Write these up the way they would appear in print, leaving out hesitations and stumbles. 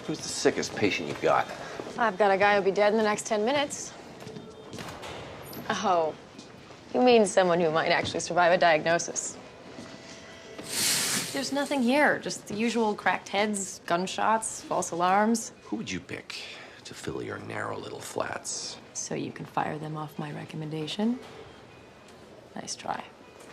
Who's the sickest patient you've got? I've got a guy who'll be dead in the next 10 minutes. Oh, you mean someone who might actually survive a diagnosis. There's nothing here, just the usual cracked heads, gunshots, false alarms. Who would you pick to fill your narrow little flats? So you can fire them off my recommendation. Nice try.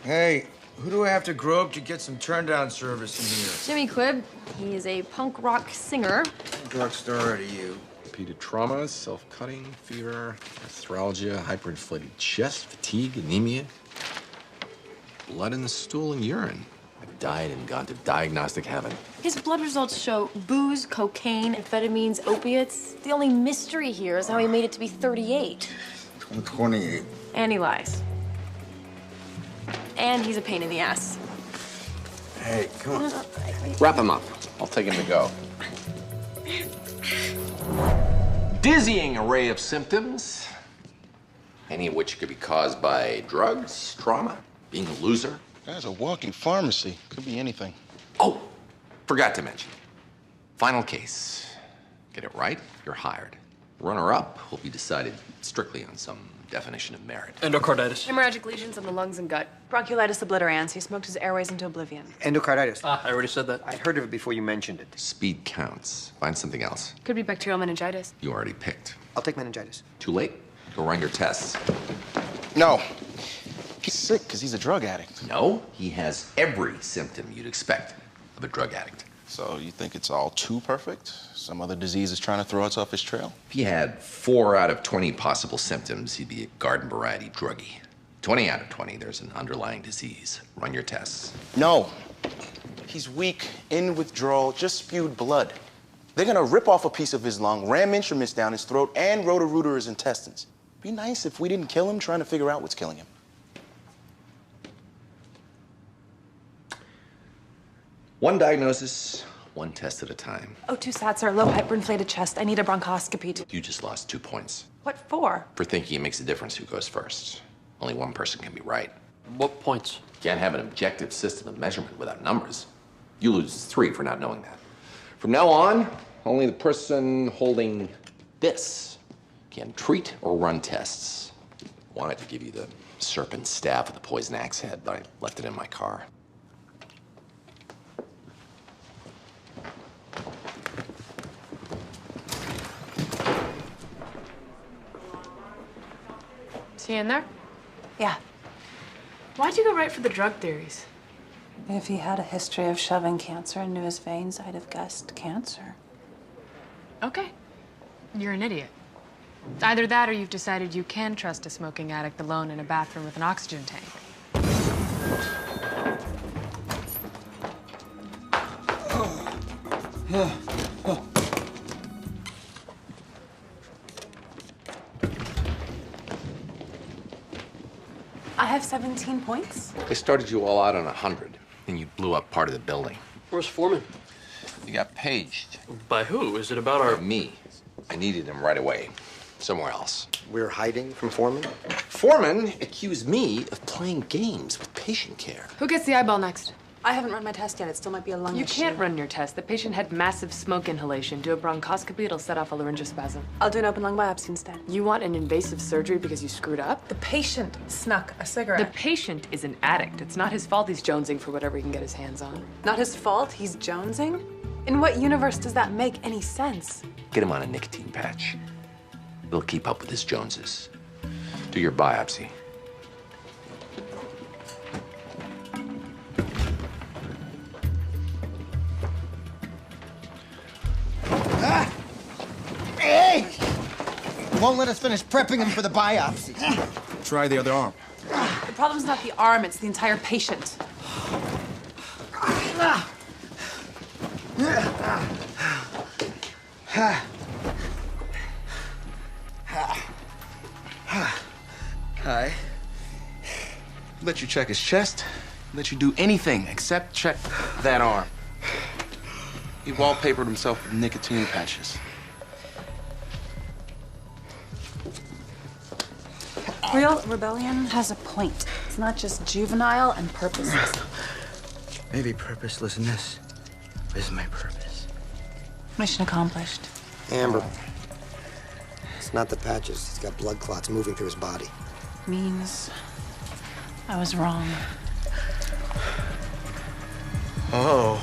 Hey, who do I have to grow up to get some turn-down service in here? Jimmy Quibb. He is a punk rock singer. Drugstore to you. Repeated traumas, self-cutting, fever, arthralgia, hyperinflated chest, fatigue, anemia, blood in the stool and urine. I've died and gone to diagnostic heaven. His blood results show booze, cocaine, amphetamines, opiates. The only mystery here is how he made it to be 38. I'm 28. And he lies. And he's a pain in the ass. Hey, come on. Wrap him up. I'll take him to go. Dizzying array of symptoms, any of which could be caused by drugs, trauma, being a loser. That's a walking pharmacy. Could be anything. Oh, forgot to mention. Final case. Get it right, you're hired. Runner-up will be decided strictly on some definition of merit. Endocarditis. Hemorrhagic lesions in the lungs and gut. Bronchiolitis obliterans. He smoked his airways into oblivion. Endocarditis. I already said that. I'd heard of it before you mentioned it. Speed counts. Find something else. Could be bacterial meningitis. You already picked. I'll take meningitis. Too late. Go run your tests. No. He's sick because he's a drug addict. No, he has every symptom you'd expect of a drug addict. So you think it's all too perfect? Some other disease is trying to throw us off his trail? If he had 4 out of 20 possible symptoms, he'd be a garden variety druggie. 20 out of 20, there's an underlying disease. Run your tests. No. He's weak, in withdrawal, just spewed blood. They're gonna rip off a piece of his lung, ram instruments down his throat, and rotor-rooter his intestines. Be nice if we didn't kill him trying to figure out what's killing him. One diagnosis, one test at a time. O2 sats are low hyperinflated chest. I need a bronchoscopy. You just lost 2 points. What for? For thinking it makes a difference who goes first. Only one person can be right. What points? Can't have an objective system of measurement without numbers. You lose 3 for not knowing that. From now on, only the person holding this can treat or run tests. I wanted to give you the serpent staff with the poison axe head, but I left it in my car. Is he in there? Yeah. Why'd you go right for the drug theories? If he had a history of shoving cancer into his veins, I'd have guessed cancer. Okay. You're an idiot. Either that or you've decided you can trust a smoking addict alone in a bathroom with an oxygen tank. I have 17 points. They started you all out on 100, and you blew up part of the building. Where's Foreman? You got paged. By who? Is it about our... Me. I needed him right away. Somewhere else. We're hiding from Foreman? Foreman accused me of playing games with patient care. Who gets the eyeball next? I haven't run my test yet. It still might be a lung You issue. can't run your test. The patient had massive smoke inhalation. Do a bronchoscopy, it'll set off a laryngospasm. I'll do an open lung biopsy instead. You want an invasive surgery because you screwed up? The patient snuck a The cigarette. patient is an addict. It's not his fault he's jonesing for whatever he can get his hands on. Not his fault. He's jonesing? In what universe does that make any sense? Get him on a nicotine patch. It'll keep up with his Joneses. Do your biopsy. Hey! Won't let us finish prepping him for the biopsy. Try the other arm. The problem's not the arm, it's the entire patient. Hi. Let you check his chest. Let you do anything except check that arm. He wallpapered himself with nicotine patches. Real rebellion has a point. It's not just juvenile and purposeless. Maybe purposelessness is my purpose. Mission accomplished. Amber. It's not the patches. He's got blood clots moving through his body. Means I was wrong. Oh.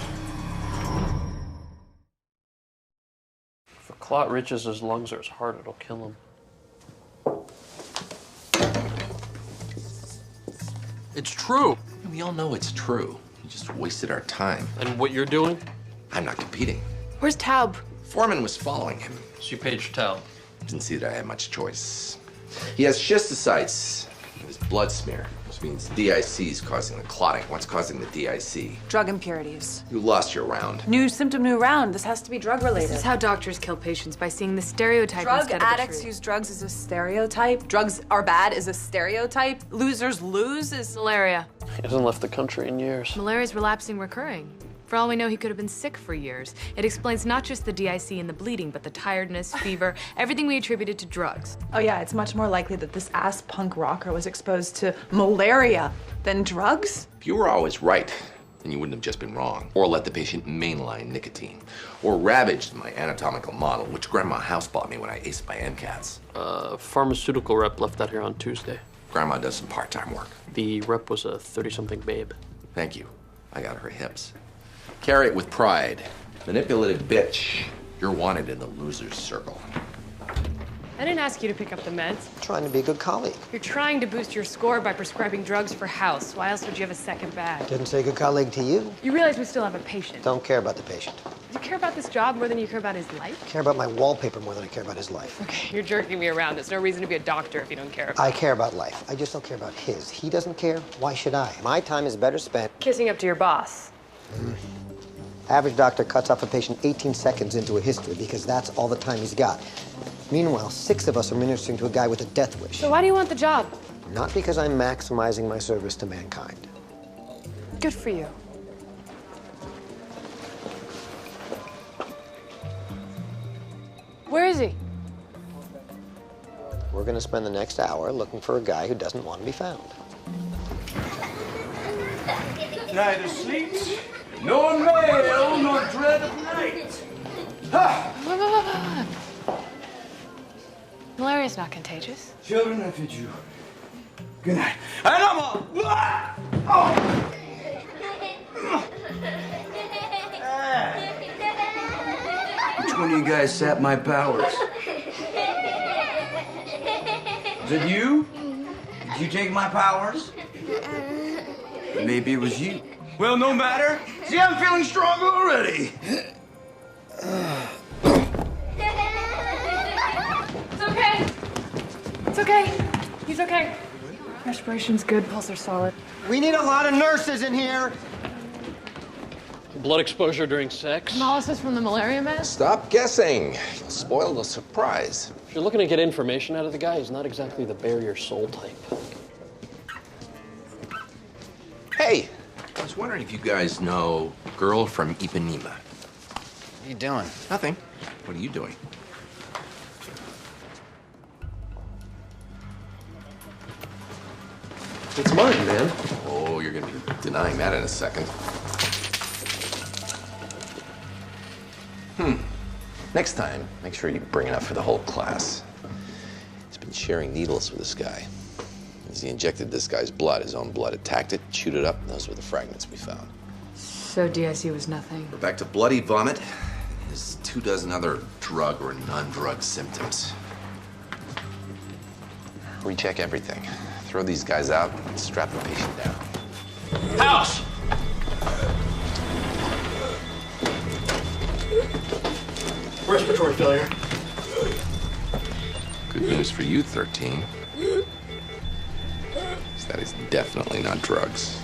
If a clot reaches his lungs or his heart, it'll kill him. It's true. We all know it's true. You just wasted our time. And what you're doing? I'm not competing. Where's Taub? Foreman was following him. She paged Taub. Didn't see that I had much choice. He has schistocytes in his blood smear, which means DIC is causing the clotting. What's causing the DIC? Drug impurities. You lost your round. New symptom, new round. This has to be drug related. This is how doctors kill patients, by seeing the stereotype Drug instead of the addicts truth. use drugs as a stereotype. Drugs are bad is a stereotype. Losers lose is... Malaria. He hasn't left the country in years. Malaria's relapsing recurring. For all we know, he could have been sick for years. It explains not just the DIC and the bleeding, but the tiredness, fever, everything we attributed to drugs. Oh yeah, it's much more likely that this ass punk rocker was exposed to malaria than drugs. If you were always right, then you wouldn't have just been wrong. Or let the patient mainline nicotine. Or ravaged my anatomical model, which Grandma House bought me when I aced my MCATs. Pharmaceutical rep left that here on Tuesday. Grandma does some part-time work. The rep was a 30-something babe. Thank you. I got her hips. Carry it with pride. Manipulative bitch. You're wanted in the loser's circle. I didn't ask you to pick up the meds. Trying to be a good colleague. You're trying to boost your score by prescribing drugs for House. Why else would you have a second bag? Didn't say good colleague to you. You realize we still have a patient. Don't care about the patient. Do you care about this job more than you care about his life? Care about my wallpaper more than I care about his life. Okay, you're jerking me around. There's no reason to be a doctor if you don't care. I care about life. I just don't care about his. He doesn't care. Why should I? My time is better spent. Kissing up to your boss. Average doctor cuts off a patient 18 seconds into a history because that's all the time he's got. Meanwhile, 6 of us are ministering to a guy with a death wish. So why do you want the job? Not because I'm maximizing my service to mankind. Good for you. Where is he? We're gonna spend the next hour looking for a guy who doesn't want to be found. Neither sleeps, nor mail, nor dread of night. Ha! Malaria's not contagious. Children, I bid you good night. And I'm on. Oh! Which one of you guys sapped my powers? Is it you? Did you take my powers? Maybe it was you. Well, no matter. See, I'm feeling stronger already. It's okay. It's okay. He's okay. Respiration's good. Pulse are solid. We need a lot of nurses in here. Blood exposure during sex. Hemolysis from the malaria meds? Stop guessing. You'll spoil the surprise. If you're looking to get information out of the guy, he's not exactly the bare your soul type. Hey, I was wondering if you guys know Girl from Ipanema. What are you doing? Nothing. What are you doing? It's mine, man. Oh, you're gonna be denying that in a second. Next time, make sure you bring enough for the whole class. He's been sharing needles with this guy. As he injected this guy's blood, his own blood, attacked it, chewed it up, and those were the fragments we found. So DIC was nothing. We're back to bloody vomit. There's 24 other drug or non-drug symptoms. Recheck everything. Throw these guys out and strap the patient down. House! Respiratory failure. Good news for you, 13. That is definitely not drugs.